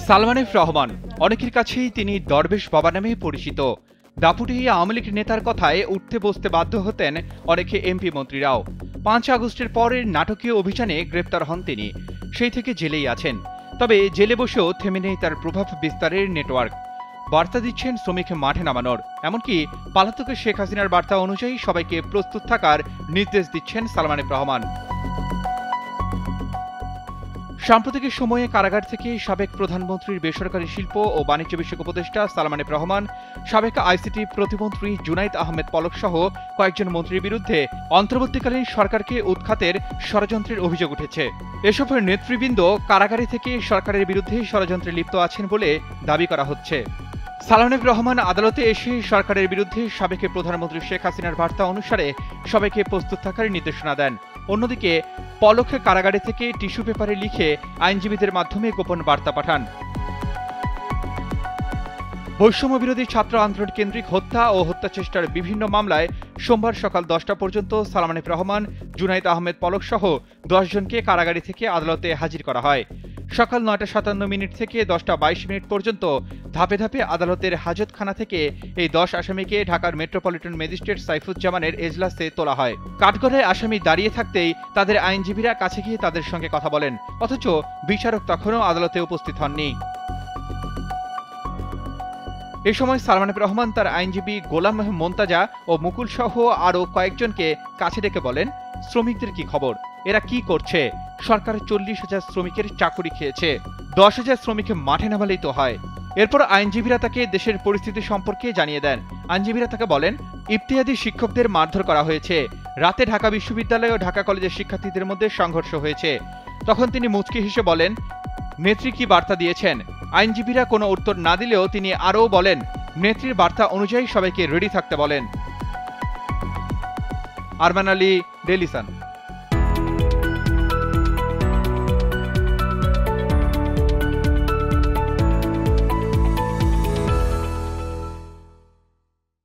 Salman F Rahman অনেকের কাছেই তিনি দরবেশ বাবা নামে পরিচিত। দাপুটে আওয়ামী লীগ নেতার কথায় উঠতে বসতে বাধ্য হতেন অনেকে এমপি মন্ত্রীরাও। ৫ আগস্টের পরের নাটকীয় অভিযানে গ্রেপ্তার হন তিনি, সেই থেকে জেলেই আছেন। তবে জেলে বসেও থেমে নেই তার প্রভাব বিস্তারের নেটওয়ার্ক। বার্তা দিচ্ছেন শ্রমিক মাঠে নামানোর, এমনকি পালাতক শেখ হাসিনার বার্তা অনুযায়ী সবাইকে প্রস্তুত থাকার নির্দেশ দিচ্ছেন সালমান এফ রহমান। সাম্প্রতিক সময়ে কারাগার থেকে সাবেক প্রধানমন্ত্রীর বেসরকারি শিল্প ও বাণিজ্য বিষয়ক উপদেষ্টা সালমান এফ রহমান, সাবেক আইসিটি প্রতিমন্ত্রী জুনাইদ আহমেদ পলক সহ কয়েকজন মন্ত্রীর বিরুদ্ধে অন্তর্বর্তীকালীন সরকারকে উৎখাতের ষড়যন্ত্রের অভিযোগ উঠেছে। এসব নেতৃবৃন্দ কারাগারে থেকে সরকারের বিরুদ্ধে ষড়যন্ত্রে লিপ্ত আছেন বলে দাবি করা হচ্ছে। সালমান এফ রহমান আদালতে এসে সরকারের বিরুদ্ধে সাবেক প্রধানমন্ত্রী শেখ হাসিনার বার্তা অনুসারে সবাইকে প্রস্তুত থাকার নির্দেশনা দেন। অন্যদিকে পলক কারাগারে থেকে টিস্যু পেপারে লিখে আইনজীবীদের মাধ্যমে গোপন বার্তা পাঠান। বৈষম্য বিরোধী ছাত্র আন্দোলন কেন্দ্রিক হত্যা ও হত্যাচেষ্টার বিভিন্ন মামলায় সোমবার সকাল 10টা পর্যন্ত সালমান এফ রহমান, জুনাইদ আহমেদ পলক সহ 10 জনকে কারাগারে থেকে আদালতে হাজির করা হয়। সকাল 9টা 57 থেকে 10টা 22 পর্যন্ত ধাপে ধাপে আদালতের হাজতখানা থেকে এই 10 আসামিকে ঢাকার মেট্রোপলিটন ম্যাজিস্ট্রেট সাইফুজ্জামানের এজলাসে তোলা হয়। কাঠগড়ায় আসামি দাঁড়িয়ে থাকতেই তাদের আইনজীবীরা কাছে গিয়ে তাদের সঙ্গে কথা বলেন, অথচ বিচারক তখনও আদালতে উপস্থিত হননি। এ সময় সালমান এফ রহমান তার আইনজীবী গোলাম মোন্তাজা ও মুকুল সহ আরও কয়েকজনকে কাছে ডেকে বলেন, শ্রমিকদের কি খবর, এরা কি করছে? সরকার 40,000 শ্রমিকের চাকরি খেয়েছে, 10,000 শ্রমিক মাঠে নামালেই তো হয়। এরপর আইনজীবীরা তাকে দেশের পরিস্থিতি সম্পর্কে জানিয়ে দেন। আইনজীবীরা তাকে বলেন, ইফতিয়াদি শিক্ষকদের মারধর করা হয়েছে, রাতে ঢাকা বিশ্ববিদ্যালয় ও ঢাকা কলেজের শিক্ষার্থীদের মধ্যে সংঘর্ষ হয়েছে। তখন তিনি মুচকি হেসে বলেন, নেত্রী কি বার্তা দিয়েছেন? আইনজীবীরা কোনো উত্তর না দিলেও তিনি আরও বলেন, নেত্রীর বার্তা অনুযায়ী সবাইকে রেডি থাকতে বলেন। Arman Ali, Daily Sun.